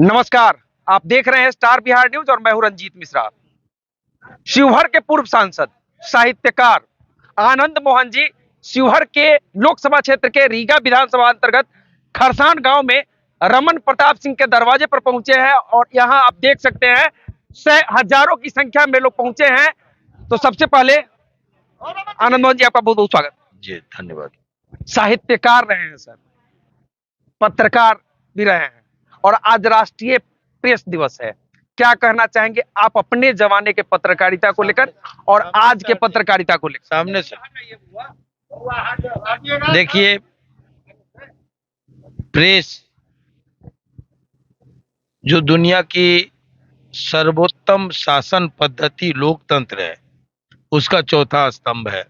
नमस्कार। आप देख रहे हैं स्टार बिहार न्यूज और मैं हूं रंजीत मिश्रा। शिवहर के पूर्व सांसद साहित्यकार आनंद मोहन जी शिवहर के लोकसभा क्षेत्र के रीगा विधानसभा अंतर्गत खरसान गांव में रमन प्रताप सिंह के दरवाजे पर पहुंचे हैं और यहां आप देख सकते हैं हजारों की संख्या में लोग पहुंचे हैं। तो सबसे पहले आनंद मोहन जी, आपका बहुत बहुत स्वागत। जी धन्यवाद। साहित्यकार रहे हैं सर, पत्रकार भी रहे हैं और आज राष्ट्रीय प्रेस दिवस है। क्या कहना चाहेंगे आप अपने जमाने के पत्रकारिता को लेकर और आज के पत्रकारिता को लेकर? सामने से देखिए, प्रेस जो दुनिया की सर्वोत्तम शासन पद्धति लोकतंत्र है, उसका चौथा स्तंभ है।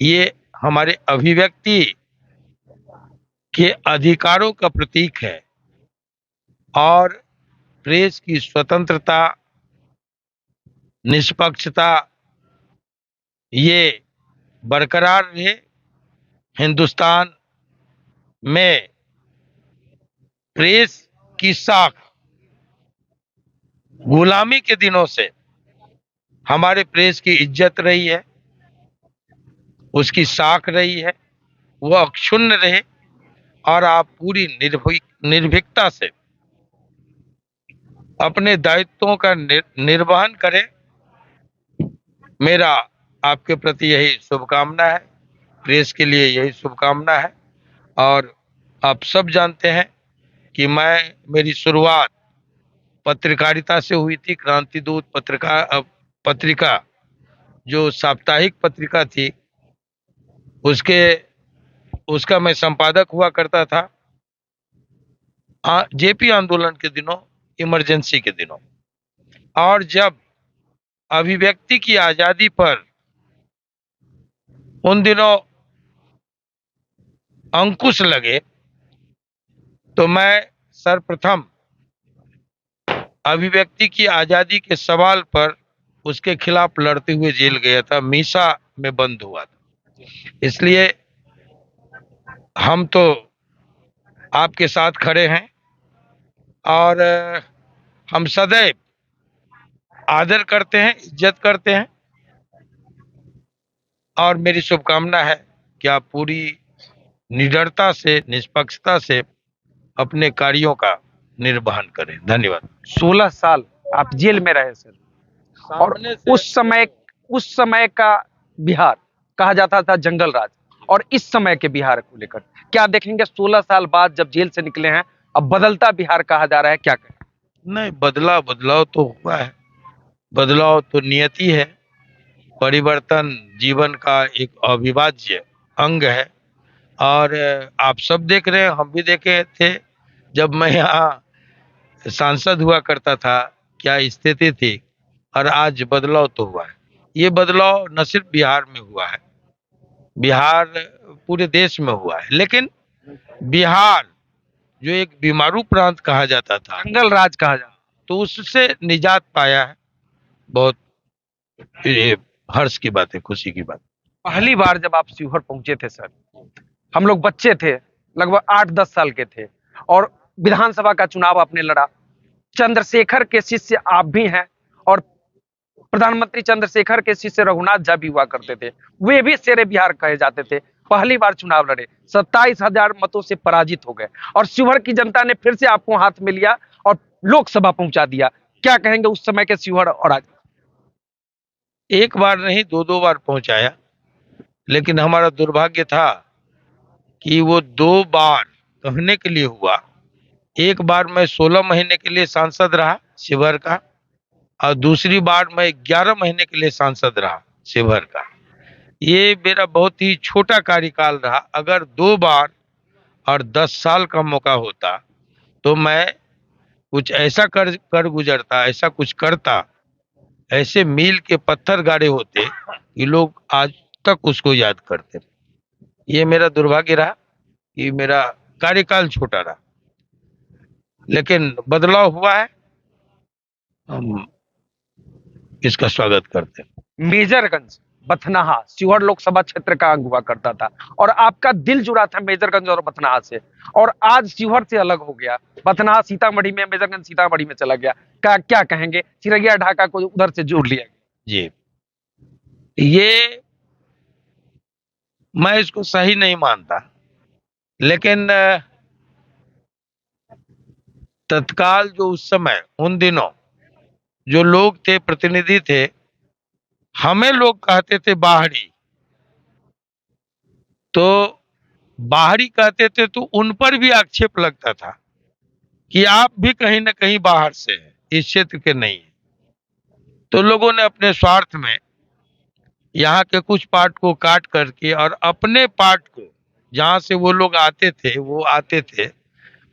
ये हमारे अभिव्यक्ति के अधिकारों का प्रतीक है और प्रेस की स्वतंत्रता, निष्पक्षता ये बरकरार रहे। हिंदुस्तान में प्रेस की साख गुलामी के दिनों से हमारे प्रेस की इज्जत रही है, उसकी साख रही है, वो अक्षुण्ण रहे और आप पूरी निर्भीकता से अपने दायित्वों का निर्वहन करें। मेरा आपके प्रति यही शुभकामना है, प्रेस के लिए यही शुभकामना है। और आप सब जानते हैं कि मेरी शुरुआत पत्रकारिता से हुई थी। क्रांतिदूत पत्रिका जो साप्ताहिक पत्रिका थी, उसका मैं संपादक हुआ करता था जेपी आंदोलन के दिनों, इमरजेंसी के दिनों। और जब अभिव्यक्ति की आजादी पर उन दिनों अंकुश लगे तो मैं सर्वप्रथम अभिव्यक्ति की आजादी के सवाल पर उसके खिलाफ लड़ते हुए जेल गया था, मीसा में बंद हुआ था। इसलिए हम तो आपके साथ खड़े हैं और हम सदैव आदर करते हैं, इज्जत करते हैं और मेरी शुभकामना है कि आप पूरी निडरता से, निष्पक्षता से अपने कार्यों का निर्वहन करें। धन्यवाद। 16 साल आप जेल में रहे सर, और उस समय का बिहार कहा जाता था जंगल राज, और इस समय के बिहार को लेकर क्या देखेंगे? 16 साल बाद जब जेल से निकले हैं, अब बदलता बिहार कहा जा रहा है, क्या कहें? नहीं, बदलाव तो हुआ है। बदलाव तो नियति है। परिवर्तन जीवन का एक अविभाज्य अंग है और आप सब देख रहे हैं, हम भी देखे थे जब मैं यहाँ सांसद हुआ करता था, क्या स्थिति थी। और आज बदलाव तो हुआ है। ये बदलाव न सिर्फ बिहार में हुआ है, बिहार पूरे देश में हुआ है। लेकिन बिहार जो एक बीमारू प्रांत कहा जाता था, जंगल राज कहा जाता, तो उससे निजात पाया है। बहुत ये हर्ष की बात है, खुशी की बात। पहली बार जब आप शिवहर पहुंचे थे सर, हम लोग बच्चे थे, लगभग 8-10 साल के थे, और विधानसभा का चुनाव आपने लड़ा। चंद्रशेखर के शिष्य आप भी हैं और प्रधानमंत्री चंद्रशेखर के शिष्य रघुनाथ झा भी हुआ करते थे, वे भी शेरे बिहार कहे जाते थे। पहली बार चुनाव लड़े, 27,000 मतों से पराजित हो गए और शिवहर की जनता ने फिर से आपको हाथ में लिया और लोकसभा पहुंचा दिया। क्या कहेंगे उस समय के शिवहर और आज? एक बार नहीं, दो बार पहुंचाया, लेकिन हमारा दुर्भाग्य था कि वो 2 बार कहने के लिए हुआ। एक बार मैं 16 महीने के लिए सांसद रहा शिवहर का, और दूसरी बार मैं 11 महीने के लिए सांसद रहा शिवहर का। ये मेरा बहुत ही छोटा कार्यकाल रहा। अगर 2 बार और 10 साल का मौका होता तो मैं कुछ ऐसा कर गुजरता, ऐसा कुछ करता, ऐसे मील के पत्थर गाड़े होते कि लोग आज तक उसको याद करते। ये मेरा दुर्भाग्य रहा कि मेरा कार्यकाल छोटा रहा, लेकिन बदलाव हुआ है, हम इसका स्वागत करते हैं। मेजरगंज बथनाहा शिवहर लोकसभा क्षेत्र का अंग हुआ करता था, और आपका दिल जुड़ा था मेजरगंज और बथनाहा से, और आज शिवहर से अलग हो गया, बथनाहा सीतामढ़ी में, मेजरगंज सीतामढ़ी में चला गया। क्या कहेंगे, चिरैया ढाका को उधर से जोड़ लिया गया। जी, ये मैं इसको सही नहीं मानता, लेकिन तत्काल जो उस समय उन दिनों जो लोग थे, प्रतिनिधि थे, हमें लोग कहते थे बाहरी, तो बाहरी कहते थे तो उन पर भी आक्षेप लगता था कि आप भी कहीं ना कहीं बाहर से हैं, इस क्षेत्र के नहीं है। तो लोगों ने अपने स्वार्थ में यहाँ के कुछ पार्ट को काट करके और अपने पार्ट को, जहाँ से वो लोग आते थे, वो आते थे,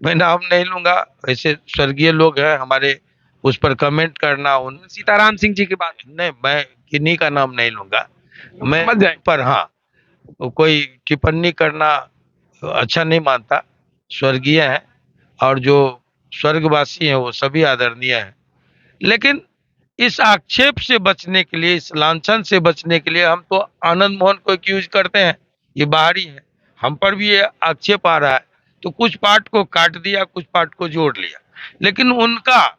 मैं नाम नहीं लूंगा, ऐसे स्वर्गीय लोग हैं हमारे, उस पर कमेंट करना, उन सीताराम सिंह जी की बात नहीं, मैं किन्हीं का नाम नहीं लूंगा, मैं समझ जाए। पर हाँ, कोई टिप्पणी करना अच्छा नहीं मानता। स्वर्गीय हैं और जो स्वर्गवासी हैं वो सभी आदरणीय हैं, लेकिन इस आक्षेप से बचने के लिए, इस लांछन से बचने के लिए हम तो आनंद मोहन को एक्यूज करते हैं, ये बाहरी है, हम पर भी ये आक्षेप आ रहा है, तो कुछ पार्ट को काट दिया, कुछ पार्ट को जोड़ लिया, लेकिन उनका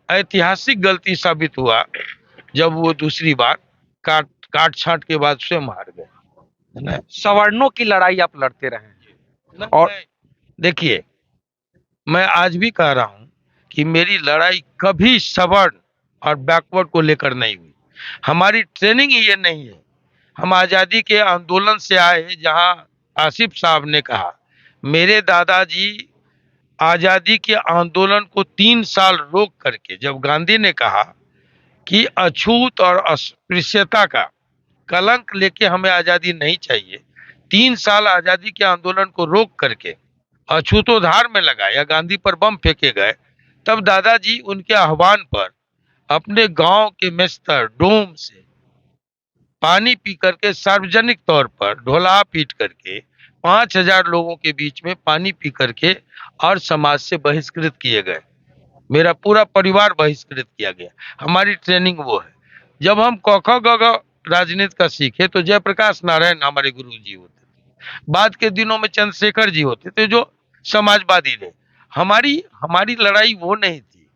ऐतिहासिक गलती साबित हुआ जब वो दूसरी बार काट काट छांट के बाद स्वयं हार गए, है ना। सवर्णों की लड़ाई आप लड़ते रहे हैं, और देखिए, मैं आज भी कह रहा हूं कि मेरी लड़ाई कभी सवर्ण और बैकवर्ड को लेकर नहीं हुई, हमारी ट्रेनिंग ये नहीं है। हम आजादी के आंदोलन से आए, जहां आसिफ साहब ने कहा, मेरे दादाजी आजादी के आंदोलन को 3 साल रोक करके, जब गांधी ने कहा कि अछूत और अस्पृश्यता का कलंक लेके हमें आजादी नहीं चाहिए, 3 साल आजादी के आंदोलन को रोक करके अछूतोद्धार में लगाया, गांधी पर बम फेंके गए, तब दादाजी उनके आह्वान पर अपने गांव के मेस्तर डोम से पानी पी करके, सार्वजनिक तौर पर ढोला पीट करके 5,000 लोगों के बीच में पानी पी करके और समाज से बहिष्कृत किए गए। मेरा पूरा परिवार बहिष्कृत किया गया। हमारी ट्रेनिंग वो है। जब हम क ख ग घ राजनीति का सीखे तो जयप्रकाश नारायण हमारे गुरु जी होते थे, बाद के दिनों में चंद्रशेखर जी होते थे जो समाजवादी थे। हमारी हमारी लड़ाई वो नहीं थी,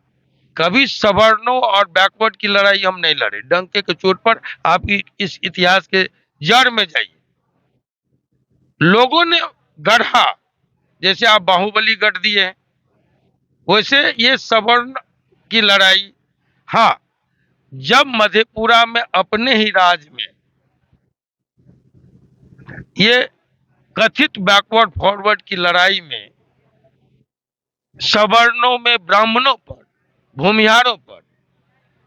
कभी सवर्णों और बैकवर्ड की लड़ाई हम नहीं लड़े। डंके के चोट पर आप इस इतिहास के जड़ में जाइए, लोगों ने गढ़ा, जैसे आप बाहुबली गढ़ दिए हैं, वैसे ये सवर्ण की लड़ाई, हाँ, जब मधेपुरा में अपने ही राज में ये कथित बैकवर्ड फॉरवर्ड की लड़ाई में सवर्णों में ब्राह्मणों पर, भूमिहारों पर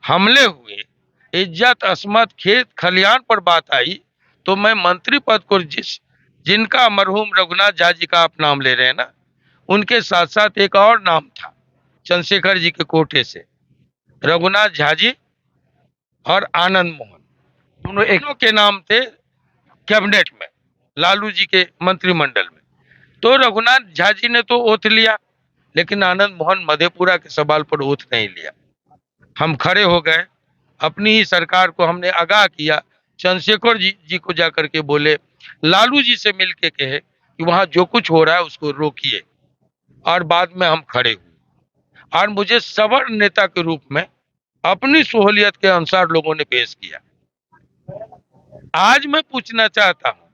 हमले हुए, इज्जत अस्मत खेत खलियान पर बात आई, तो मैं मंत्री पद को जिनका मरहूम रघुनाथ झा जी का आप नाम ले रहे हैं ना, उनके साथ साथ एक और नाम था चंद्रशेखर जी के कोटे से, रघुनाथ झा जी और आनंद मोहन, दोनों एक के नाम थे कैबिनेट में, लालू जी के मंत्रिमंडल में। तो रघुनाथ झा जी ने तो ओथ लिया, लेकिन आनंद मोहन मधेपुरा के सवाल पर ओथ नहीं लिया। हम खड़े हो गए, अपनी ही सरकार को हमने आगाह किया, चंद्रशेखर जी को जाकर के बोले, लालू जी से मिलके कहे कि वहां जो कुछ हो रहा है उसको रोकिए, और बाद में हम खड़े हुए और मुझे सवर्ण नेता के रूप में अपनी सहूलियत के अनुसार लोगों ने पेश किया। आज मैं पूछना चाहता हूं